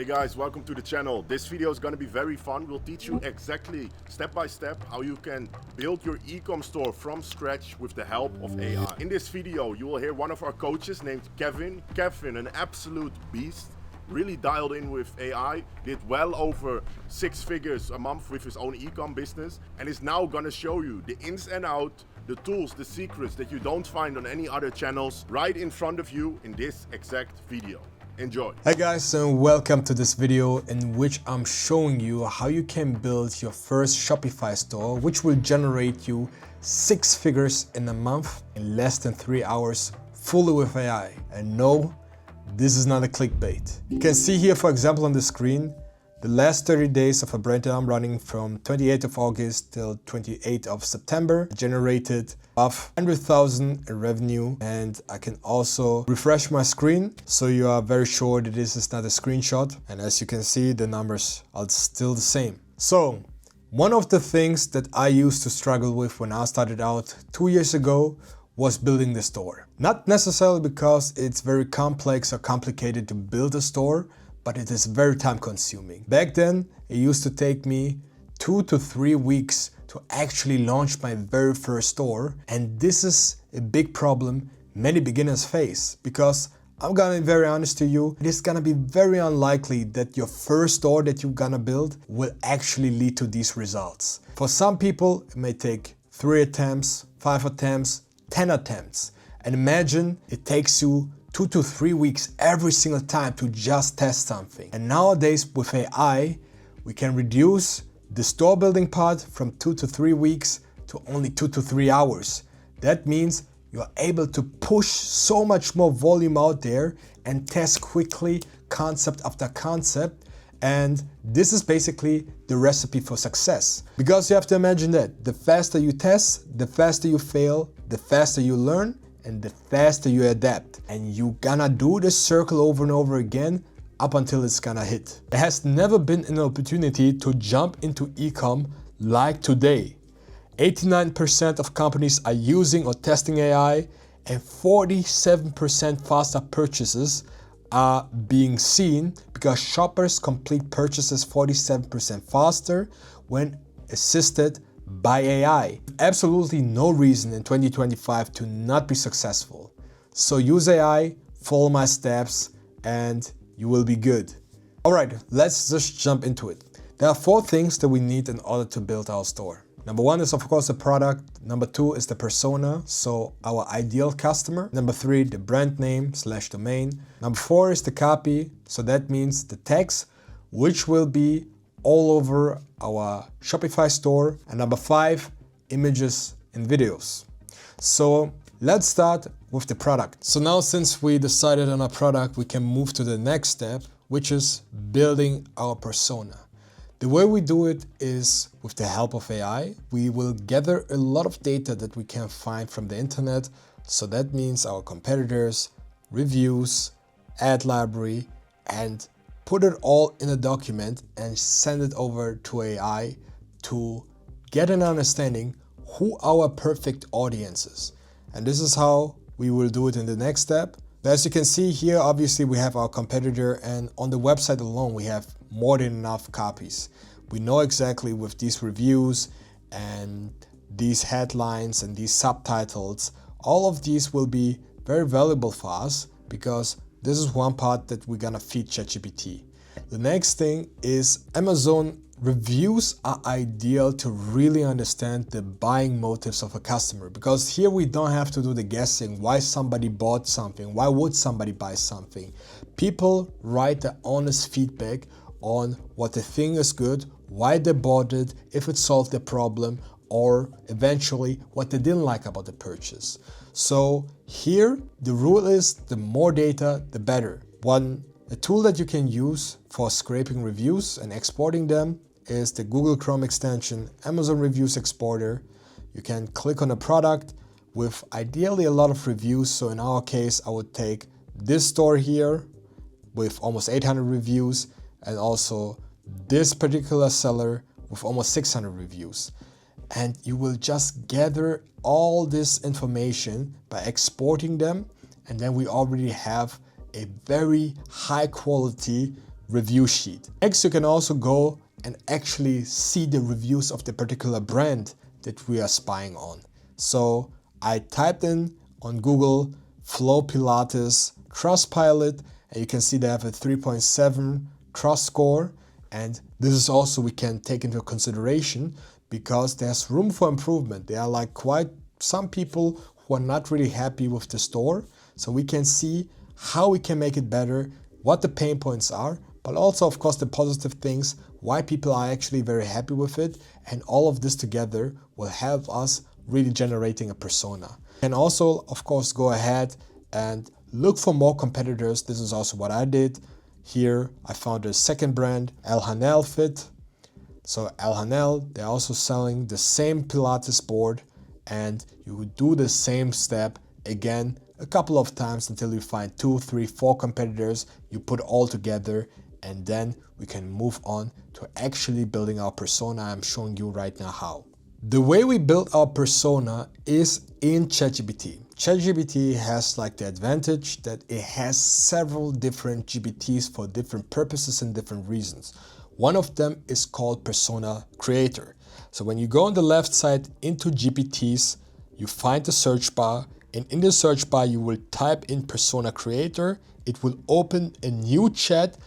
Hey guys, welcome to the channel. This video is going to be very fun. We'll teach you exactly step by step how you can build your e-com store from scratch with the help of AI. In this video, you will hear one of our coaches named Kevin. Kevin, an absolute beast, really dialed in with AI, did well over 6 figures a month with his own e-com business, and is now going to show you the ins and out, the tools, the secrets that you don't find on any other channels right in front of you in this exact video. Enjoy. Hi guys, and welcome to this video in which I'm showing you how you can build your first Shopify store, which will generate you 6 figures in a month in less than 3 hours, fully with AI. And no, this is not a clickbait. You can see here, for example, on the screen, the last 30 days of a brand that I'm running from 28th of August till 28th of September generated above 100,000 in revenue. And I can also refresh my screen so you are very sure that this is not a screenshot. And as you can see, the numbers are still the same. So one of the things that I used to struggle with when I started out 2 years ago was building the store. Not necessarily because it's very complex or complicated to build a store, but it is very time consuming. Back then, it used to take me 2 to 3 weeks to actually launch my very first store. And this is a big problem many beginners face, because I'm gonna be very honest to you, it is gonna be very unlikely that your first store that you're gonna build will actually lead to these results. For some people, it may take 3 attempts, 5 attempts, 10 attempts. And imagine it takes you 2 to 3 weeks every single time to just test something. And nowadays with AI, we can reduce the store building part from 2 to 3 weeks to only 2 to 3 hours. That means you're able to push so much more volume out there and test quickly, concept after concept. And this is basically the recipe for success. Because you have to imagine that the faster you test, the faster you fail, the faster you learn, and the faster you adapt. And you gonna do this circle over and over again up until it's gonna hit. There has never been an opportunity to jump into e-com like today. 89% of companies are using or testing AI, and 47% faster purchases are being seen because shoppers complete purchases 47% faster when assisted by AI. Absolutely no reason in 2025 to not be successful. So use AI, follow my steps, and you will be good. All right, let's just jump into it. There are 4 things that we need in order to build our store. Number 1 is of course the product. Number 2 is the persona, so our ideal customer. Number 3, the brand name / domain. Number 4 is the copy, so that means the text, which will be all over our Shopify store. And number 5, images and videos. So let's start with the product. So now, since we decided on a product, we can move to the next step, which is building our persona. The way we do it is with the help of AI. We will gather a lot of data that we can find from the internet. So that means our competitors, reviews, ad library, and put it all in a document and send it over to AI to get an understanding who our perfect audience is. And this is how we will do it in the next step. As you can see here, obviously we have our competitor, and on the website alone we have more than enough copies. We know exactly with these reviews and these headlines and these subtitles, all of these will be very valuable for us, because this is one part that we're gonna feed ChatGPT. The next thing is Amazon reviews are ideal to really understand the buying motives of a customer, because here we don't have to do the guessing why somebody bought something, why would somebody buy something. People write their honest feedback on what they think is good, why they bought it, if it solved the problem, or eventually what they didn't like about the purchase. So here the rule is the more data, the better. A tool that you can use for scraping reviews and exporting them is the Google Chrome extension Amazon Reviews Exporter. You can click on a product with ideally a lot of reviews. So in our case, I would take this store here with almost 800 reviews, and also this particular seller with almost 600 reviews. And you will just gather all this information by exporting them, and then we already have a very high quality review sheet. Next, you can also go and actually see the reviews of the particular brand that we are spying on. So I typed in on Google Flow Pilates Trustpilot, and you can see they have a 3.7 trust score. And this is also we can take into consideration because there's room for improvement. There are like quite some people who are not really happy with the store. So we can see how we can make it better, what the pain points are, but also of course the positive things, why people are actually very happy with it. And all of this together will help us really generating a persona. And also of course go ahead and look for more competitors. This is also what I did. Here I found a second brand, El Hanel Fit. So El Hanel, they're also selling the same Pilates board, and you would do the same step again a couple of times until you find 2, 3, 4 competitors. You put all together, and then we can move on to actually building our persona. I'm showing you right now how. The way we build our persona is in ChatGPT. ChatGPT has like the advantage that it has several different GPTs for different purposes and different reasons. One of them is called Persona Creator. So when you go on the left side into GPTs, you find the search bar, and in the search bar you will type in Persona Creator. It will open a new chat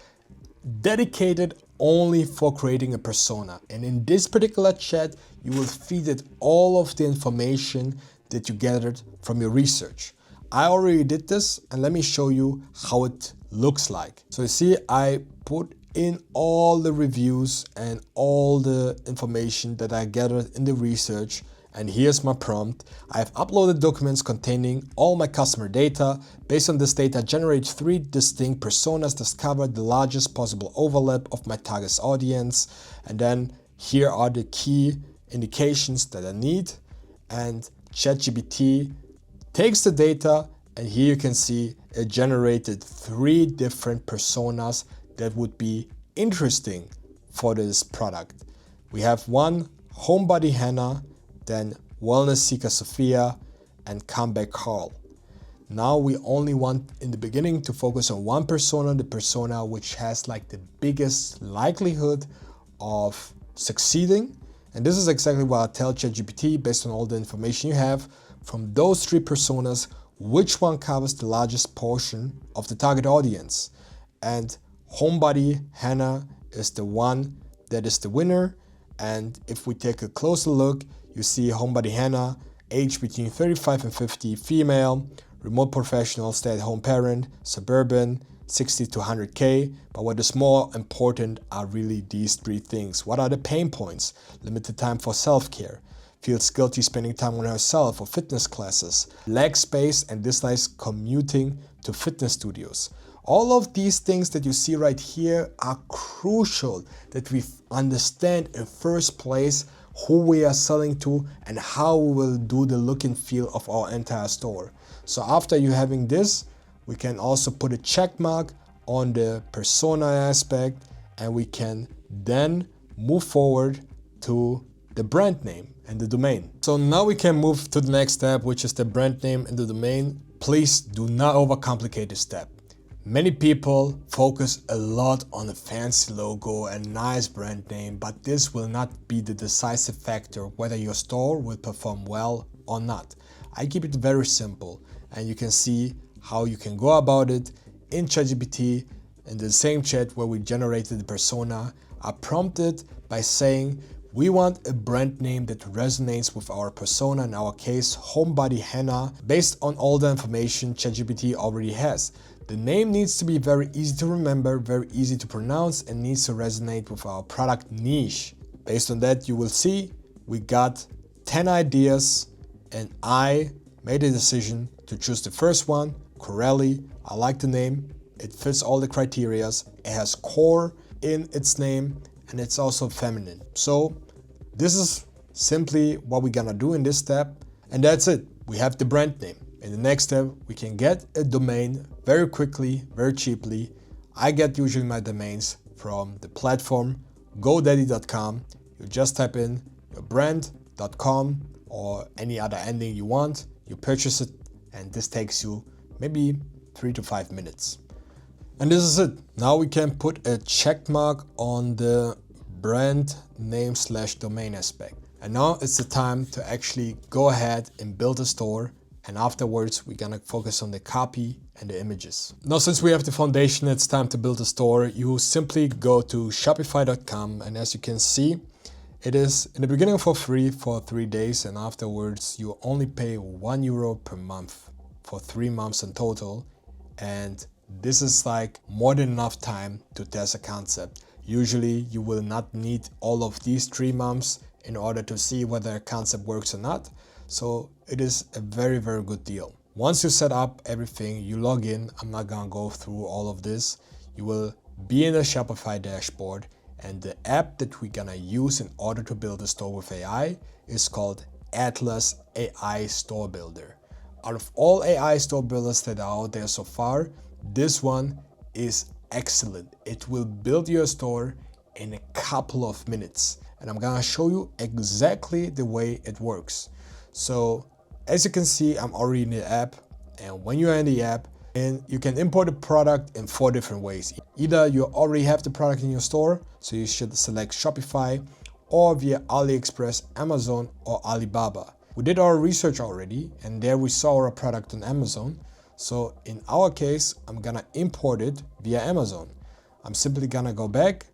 dedicated only for creating a persona. And in this particular chat, you will feed it all of the information that you gathered from your research. I already did this, and let me show you how it looks like. So you see, I put in all the reviews and all the information that I gathered in the research. And here's my prompt. I've uploaded documents containing all my customer data. Based on this data, generate 3 distinct personas that cover the largest possible overlap of my target audience. And then here are the key indications that I need. And ChatGPT takes the data, and here you can see it generated 3 different personas that would be interesting for this product. We have one, Homebody Hannah, then Wellness Seeker Sophia, and Comeback Carl. Now we only want in the beginning to focus on one persona, the persona which has like the biggest likelihood of succeeding. And this is exactly what I tell ChatGPT based on all the information you have from those 3 personas, which one covers the largest portion of the target audience. And Homebody Hannah is the one that is the winner. And if we take a closer look, you see Homebody Hannah, age between 35 and 50, female, remote professional, stay-at-home parent, suburban, 60 to 100K. But what is more important are really these 3 things. What are the pain points? Limited time for self-care. Feels guilty spending time on herself or fitness classes. Lacks space and dislikes commuting to fitness studios. All of these things that you see right here are crucial that we understand in first place who we are selling to and how we will do the look and feel of our entire store. So after you having this, we can also put a check mark on the persona aspect, and we can then move forward to the brand name and the domain. So now we can move to the next step, which is the brand name and the domain. Please do not overcomplicate this step. Many people focus a lot on a fancy logo and nice brand name, but this will not be the decisive factor whether your store will perform well or not. I keep it very simple, and you can see how you can go about it in ChatGPT. In the same chat where we generated the persona, I prompted by saying we want a brand name that resonates with our persona, in our case Homebody Hannah, based on all the information ChatGPT already has. The name needs to be very easy to remember, very easy to pronounce, and needs to resonate with our product niche. Based on that, you will see we got 10 ideas, and I made a decision to choose the first one, Corelli. I like the name. It fits all the criterias. It has core in its name, and it's also feminine. So this is simply what we're gonna do in this step, and that's it. We have the brand name. In the next step, we can get a domain very quickly, very cheaply. I get usually my domains from the platform GoDaddy.com. You just type in your brand.com or any other ending you want. You purchase it, and this takes you maybe 3 to 5 minutes. And this is it. Now we can put a check mark on the brand name / domain aspect. And now it's the time to actually go ahead and build a store. And afterwards, we're gonna focus on the copy and the images. Now, since we have the foundation, it's time to build a store. You simply go to shopify.com, and as you can see, it is in the beginning for free for 3 days, and afterwards you only pay €1 per month for 3 months in total. And this is like more than enough time to test a concept. Usually you will not need all of these 3 months in order to see whether a concept works or not. So it is a very, very good deal. Once you set up everything, you log in. I'm not gonna go through all of this. You will be in the Shopify dashboard, and the app that we're gonna use in order to build a store with AI is called Atlas AI Store Builder. Out of all AI store builders that are out there so far, this one is excellent. It will build your store in a couple of minutes. And I'm gonna show you exactly the way it works. So as you can see, I'm already in the app. And when you are in the app, and you can import a product in 4 different ways. Either you already have the product in your store, so you should select Shopify, or via AliExpress, Amazon, or Alibaba. We did our research already, and there we saw our product on Amazon. So in our case, I'm gonna import it via Amazon. I'm simply gonna go back,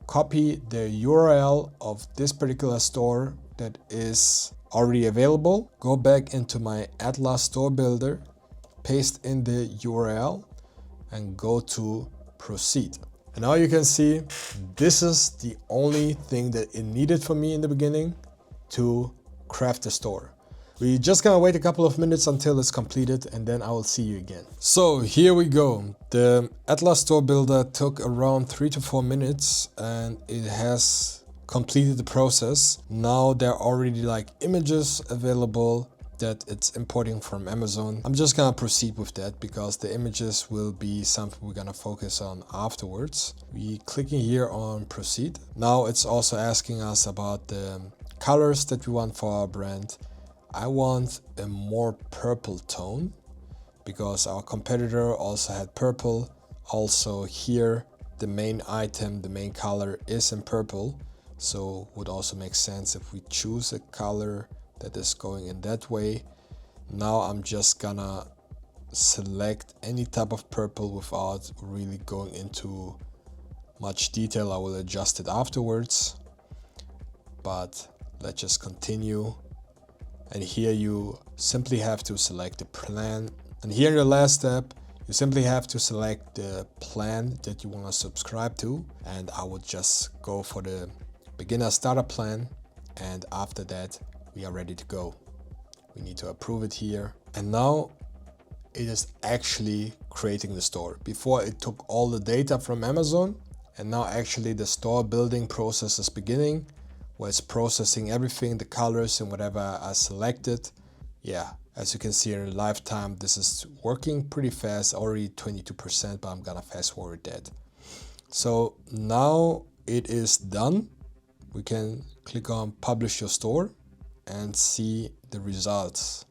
copy the URL of this particular store that is already available, go back into my Atlas Store Builder, paste in the URL, and go to proceed. And now you can see this is the only thing that it needed for me in the beginning to craft the store. We're just gonna wait a couple of minutes until it's completed, and then I will see you again. So here we go. The Atlas Store Builder took around 3 to 4 minutes, and it has completed the process. Now there are already like images available that it's importing from Amazon. I'm just gonna proceed with that because the images will be something we're gonna focus on afterwards. We clicking here on proceed. Now it's also asking us about the colors that we want for our brand. I want a more purple tone because our competitor also had purple. Also here, the main item, the main color is in purple. So would also make sense if we choose a color that is going in that way. Now I'm just gonna select any type of purple without really going into much detail. I will adjust it afterwards, but let's just continue. And here you simply have to select the plan. And here in the last step, you simply have to select the plan that you want to subscribe to. And I would just go for the beginner starter plan. And after that, we are ready to go. We need to approve it here. And now it is actually creating the store. Before it took all the data from Amazon, and now actually the store building process is beginning, where it's processing everything, the colors and whatever I selected. Yeah, as you can see in lifetime, this is working pretty fast, already 22%, but I'm gonna fast forward that. So now it is done. We can click on publish your store and see the results.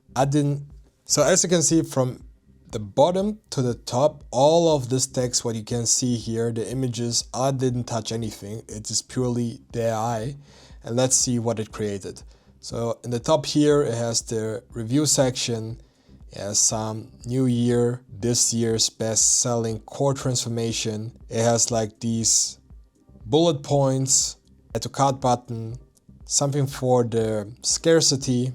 So as you can see from the bottom to the top, all of this text, what you can see here, the images, I didn't touch anything. It is purely the AI. And let's see what it created. So in the top here, it has the review section. It has some new year, this year's best selling core transformation. It has like these bullet points, add to cart button, something for the scarcity,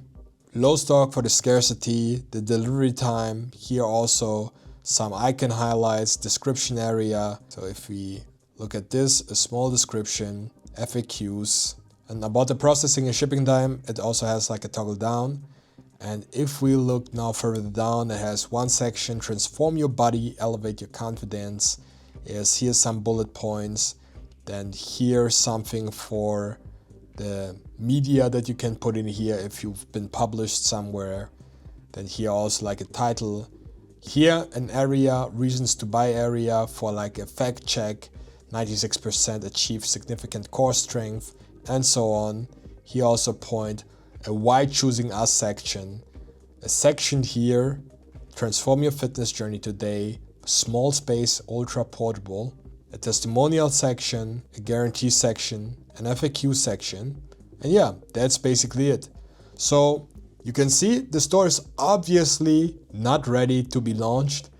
low stock for the scarcity, the delivery time. Here also some icon highlights, description area. So if we look at this, a small description, FAQs, and about the processing and shipping time, it also has like a toggle down. And if we look now further down, it has one section, transform your body, elevate your confidence. Here's some bullet points. Then here's something for the media that you can put in here if you've been published somewhere. Then here also like a title. Here an area, reasons to buy area for like a fact check, 96% achieve significant core strength, and so on. Here also point a why choosing us section. A section here, transform your fitness journey today, small space, ultra portable, a testimonial section, a guarantee section, an FAQ section, and yeah, that's basically it. So you can see the store is obviously not ready to be launched,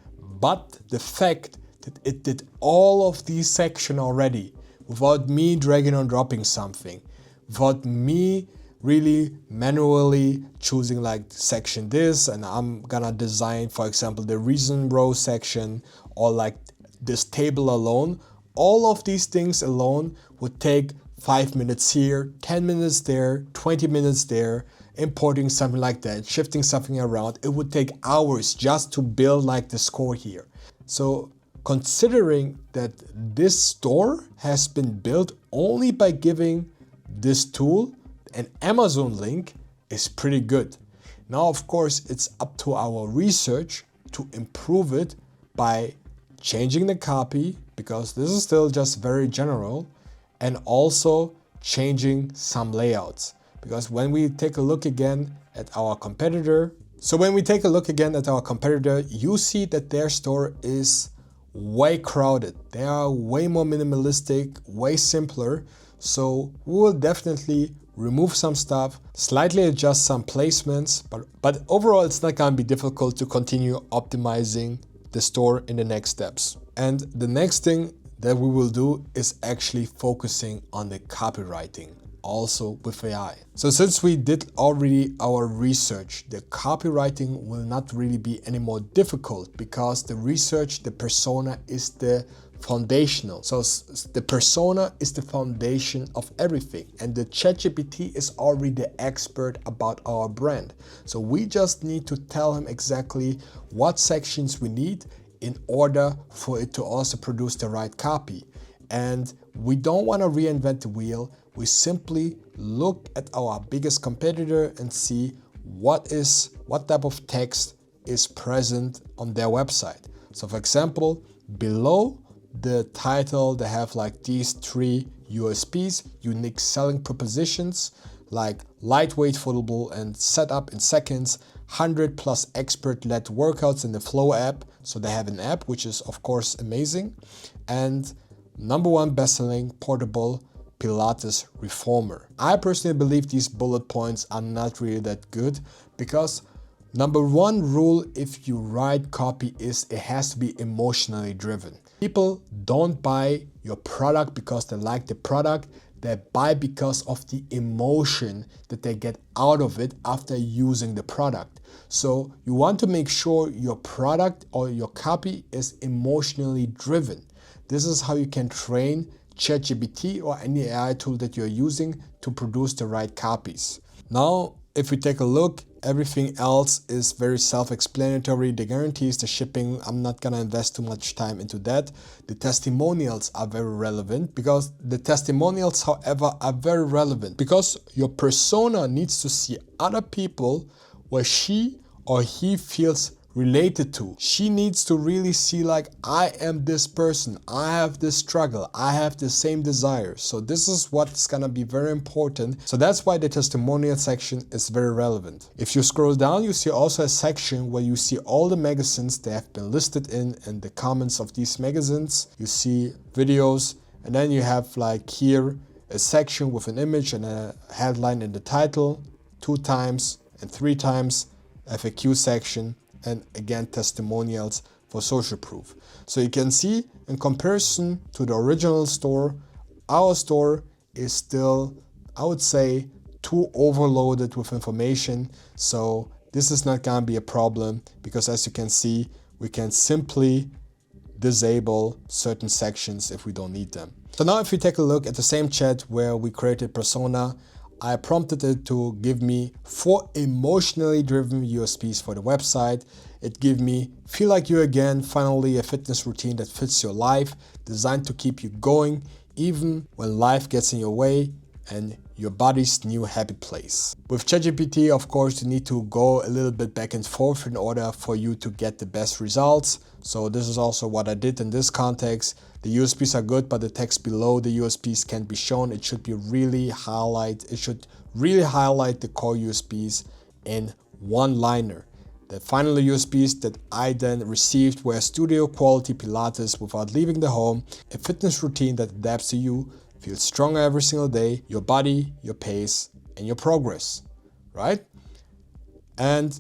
but the fact that it did all of these sections already without me dragging and dropping something, without me really manually choosing like section this, and I'm gonna design, for example, the reason row section, or like this table alone. All of these things alone would take 5 minutes here, 10 minutes there, 20 minutes there, importing something like that, shifting something around. It would take hours just to build like the score here. So considering that this store has been built only by giving this tool an Amazon link is pretty good. Now, of course, it's up to our research to improve it by changing the copy, because this is still just very general, and also changing some layouts. Because when we take a look again at our competitor, you see that their store is way crowded. They are way more minimalistic, way simpler. So we will definitely remove some stuff, slightly adjust some placements, but overall it's not gonna be difficult to continue optimizing the store in the next steps. And the next thing that we will do is actually focusing on the copywriting, also with AI. So since we did already our research, the copywriting will not really be any more difficult, because the research, the persona is the foundational. So the persona is the foundation of everything, and the ChatGPT is already the expert about our brand. So we just need to tell him exactly what sections we need in order for it to also produce the right copy. And we don't want to reinvent the wheel. We simply look at our biggest competitor and see what type of text is present on their website. So for example, below the title, they have like these 3 USPs, unique selling propositions, like lightweight, foldable, and set up in seconds, 100+ expert-led workouts in the Flow app. So they have an app, which is of course amazing. And #1 best-selling portable Pilates reformer. I personally believe these bullet points are not really that good, because #1 rule if you write copy is it has to be emotionally driven. People don't buy your product because they like the product. They buy because of the emotion that they get out of it after using the product. So you want to make sure your product or your copy is emotionally driven. This is how you can train ChatGPT or any AI tool that you're using to produce the right copies. Now, if we take a look, everything else is very self-explanatory. The guarantees, the shipping, I'm not gonna invest too much time into that. The testimonials are very relevant, because the testimonials, however, are very relevant because your persona needs to see other people where she or he feels related to. She needs to really see like, I am this person, I have this struggle, I have the same desires. So this is what's gonna be very important. So that's why the testimonial section is very relevant. If you scroll down, you see also a section where you see all the magazines that have been listed in and the comments of these magazines. You see videos, and then you have like here a section with an image and a headline in the title, 2 times and 3 times, FAQ section, and again testimonials for social proof. So you can see, in comparison to the original store, our store is still, I would say, too overloaded with information. So this is not gonna be a problem, because as you can see, we can simply disable certain sections if we don't need them. So now if we take a look at the same chat where we created persona, I prompted it to give me 4 emotionally driven USPs for the website. It gave me feel like you again, finally a fitness routine that fits your life, designed to keep you going even when life gets in your way, and your body's new happy place. With ChatGPT, of course, you need to go a little bit back and forth in order for you to get the best results. So this is also what I did in this context. The USPs are good, but the text below the USPs can't be shown. It should really highlight the core USPs in one liner. The final USBs that I then received were studio quality Pilates without leaving the home, a fitness routine that adapts to you, feels stronger every single day, your body, your pace, and your progress, right? And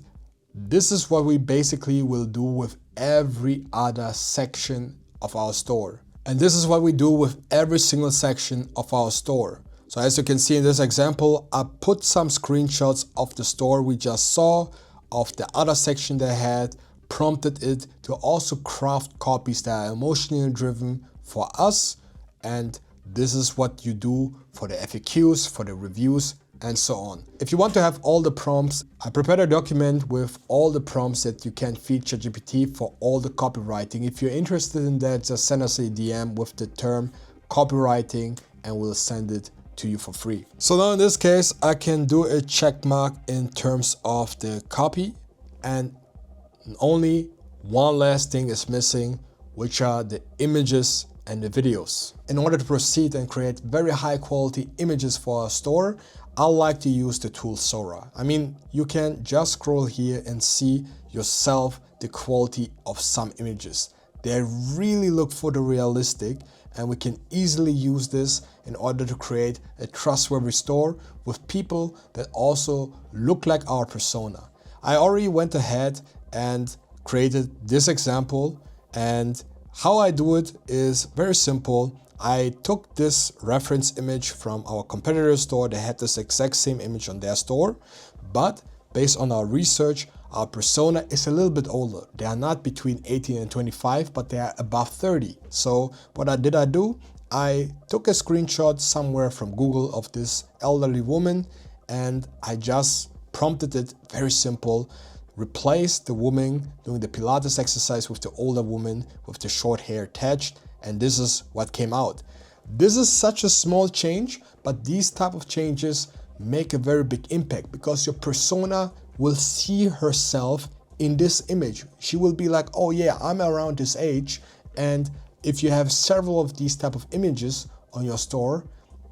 this is what we basically will do with every other section of our store. And this is what we do with every single section of our store. So as you can see in this example, I put some screenshots of the store we just saw, of the other section they had, prompted it to also craft copies that are emotionally driven for us. And this is what you do for the FAQs, for the reviews, and so on. If you want to have all the prompts, I prepared a document with all the prompts that you can feed ChatGPT for all the copywriting. If you're interested in that, just send us a DM with the term copywriting and we'll send it to you for free. So now in this case, I can do a check mark in terms of the copy, and only one last thing is missing, which are the images and the videos. In order to proceed and create very high quality images for our store, I like to use the tool Sora. I mean, you can just scroll here and see yourself the quality of some images. They really look photorealistic, and we can easily use this in order to create a trustworthy store with people that also look like our persona. I already went ahead and created this example, and how I do it is very simple. I took this reference image from our competitor store. They had this exact same image on their store, but based on our research, our persona is a little bit older. They are not between 18 and 25, but they are above 30. So what I do? I took a screenshot somewhere from Google of this elderly woman, and I just prompted it very simple. Replace the woman doing the Pilates exercise with the older woman with the short hair attached, and this is what came out. This is such a small change, but these type of changes make a very big impact because your persona will see herself in this image. She will be like, oh yeah, I'm around this age. And if you have several of these type of images on your store,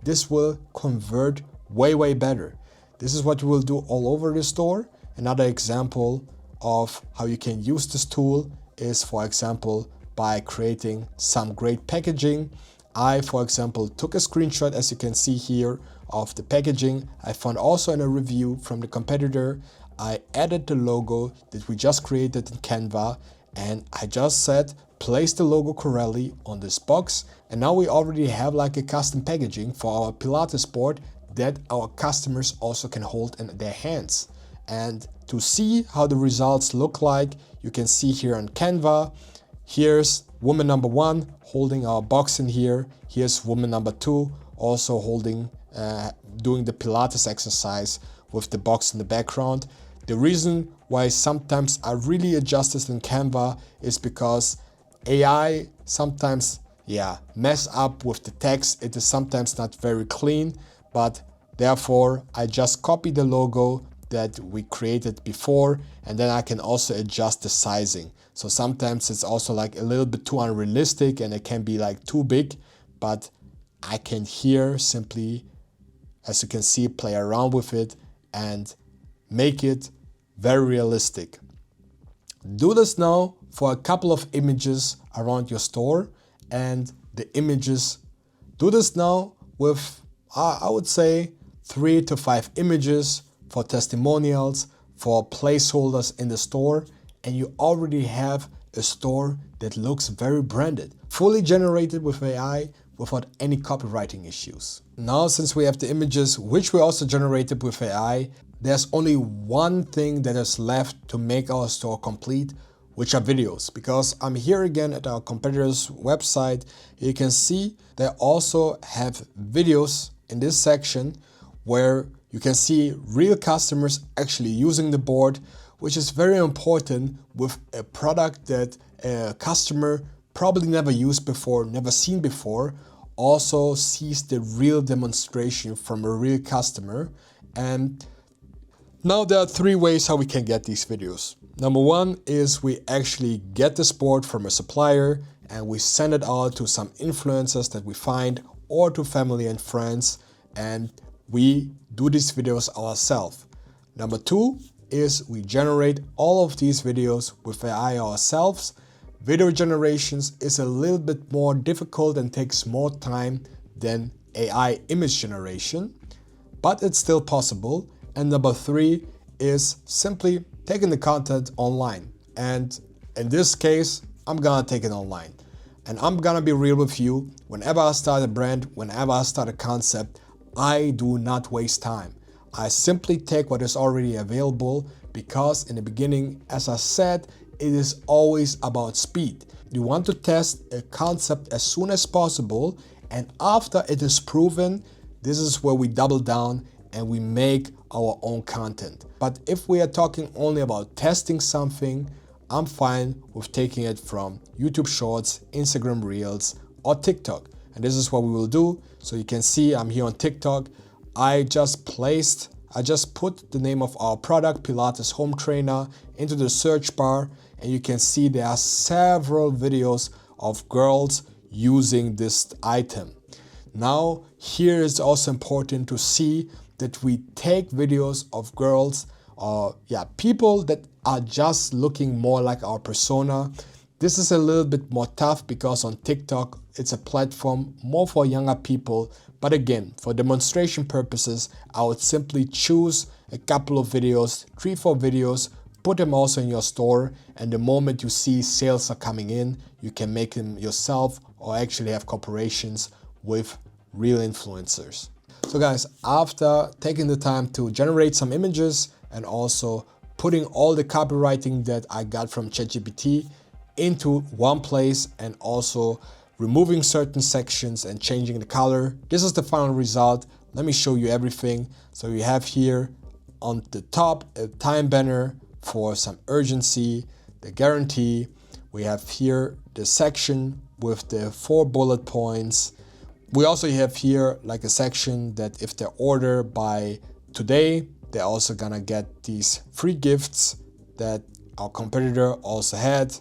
this will convert way better. This is what you will do all over the store. Another example of how you can use this tool is, for example, by creating some great packaging. I, for example, took a screenshot, as you can see here, of the packaging. I found also in a review from the competitor. I added the logo that we just created in Canva, and I just said, place the logo correctly on this box. And now we already have like a custom packaging for our Pilates board that our customers also can hold in their hands. And to see how the results look like, you can see here on Canva. Here's woman number 1 holding our box in here. Here's woman number 2 also holding, doing the Pilates exercise with the box in the background. The reason why sometimes I really adjust this in Canva is because AI sometimes, mess up with the text. It is sometimes not very clean, but therefore I just copy the logo that we created before, and then I can also adjust the sizing. So sometimes it's also like a little bit too unrealistic and it can be like too big, but I can here simply, as you can see, play around with it and make it very realistic. Do this now for a couple of images around your store, and the images, do this now with, I would say, 3 to 5 images for testimonials, for placeholders in the store, and you already have a store that looks very branded, fully generated with AI without any copywriting issues. Now, since we have the images which we also generated with AI, there's only one thing that is left to make our store complete, which are videos. Because I'm here again at our competitor's website, you can see they also have videos in this section where you can see real customers actually using the board, which is very important with a product that a customer probably never used before, never seen before, also sees the real demonstration from a real customer. And now there are 3 ways how we can get these videos. Number 1 is we actually get this board from a supplier and we send it out to some influencers that we find or to family and friends, and we do these videos ourselves. Number 2 is we generate all of these videos with AI ourselves. Video generations is a little bit more difficult and takes more time than AI image generation, but it's still possible. And number 3 is simply taking the content online. And in this case, I'm gonna take it online. And I'm gonna be real with you, whenever I start a brand, whenever I start a concept, I do not waste time. I simply take what is already available because in the beginning, as I said, it is always about speed. You want to test a concept as soon as possible, and after it is proven, this is where we double down and we make our own content. But if we are talking only about testing something, I'm fine with taking it from YouTube Shorts, Instagram Reels, or TikTok. And this is what we will do. So you can see I'm here on TikTok. I just put the name of our product, Pilates Home Trainer, into the search bar, and you can see there are several videos of girls using this item. Now, here is also important to see that we take videos of girls or people that are just looking more like our persona. This is a little bit more tough because on TikTok, it's a platform more for younger people. But again, for demonstration purposes, I would simply choose a couple of videos, 3-4 videos, put them also in your store. And the moment you see sales are coming in, you can make them yourself or actually have cooperations with real influencers. So guys, after taking the time to generate some images and also putting all the copywriting that I got from ChatGPT into one place and also removing certain sections and changing the color, this is the final result. Let me show you everything. So we have here on the top a time banner for some urgency, the guarantee. We have here the section with the 4 bullet points. We also have here like a section that if they order by today, they're also gonna get these free gifts that our competitor also had.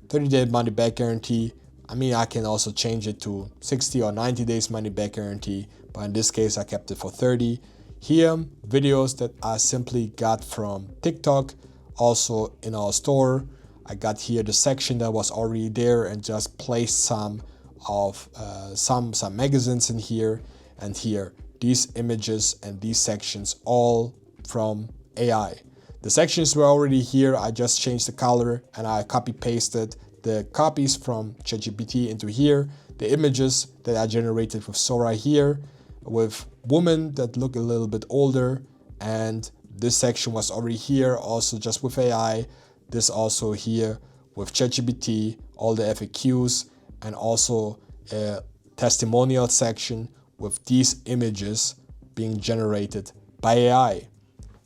30-day money back guarantee. I mean, I can also change it to 60 or 90 days money back guarantee, but in this case, I kept it for 30. Here, videos that I simply got from TikTok, also in our store. I got here the section that was already there and just placed some of some magazines in here, and here these images and these sections all from AI. The sections were already here. I just changed the color and I copy pasted the copies from ChatGPT into here. The images that I generated with Sora here, with women that look a little bit older, and this section was already here also just with AI. This also here with ChatGPT, all the FAQs, and also a testimonial section with these images being generated by AI.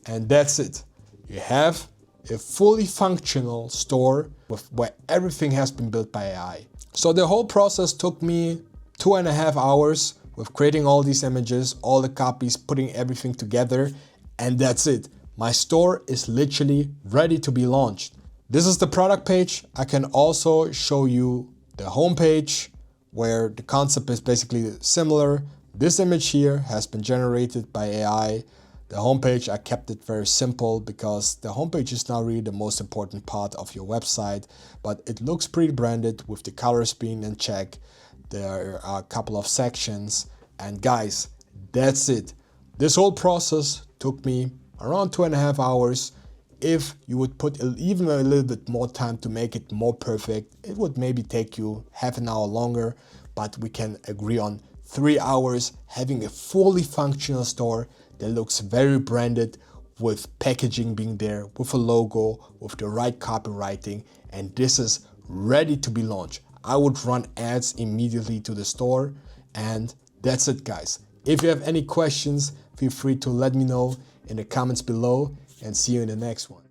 And that's it. You have a fully functional store where everything has been built by AI. So the whole process took me 2.5 hours with creating all these images, all the copies, putting everything together, and that's it. My store is literally ready to be launched. This is the product page. I can also show you the home page where the concept is basically similar. This image here has been generated by AI. The homepage, I kept it very simple because the homepage is not really the most important part of your website, but it looks pretty branded with the colors being in check. There are a couple of sections, and guys, that's it. This whole process took me around 2.5 hours. If you would put even a little bit more time to make it more perfect, it would maybe take you half an hour longer, but we can agree on 3 hours having a fully functional store that looks very branded, with packaging being there, with a logo, with the right copywriting, and this is ready to be launched. I would run ads immediately to the store, and that's it, guys. If you have any questions, feel free to let me know in the comments below, and see you in the next one.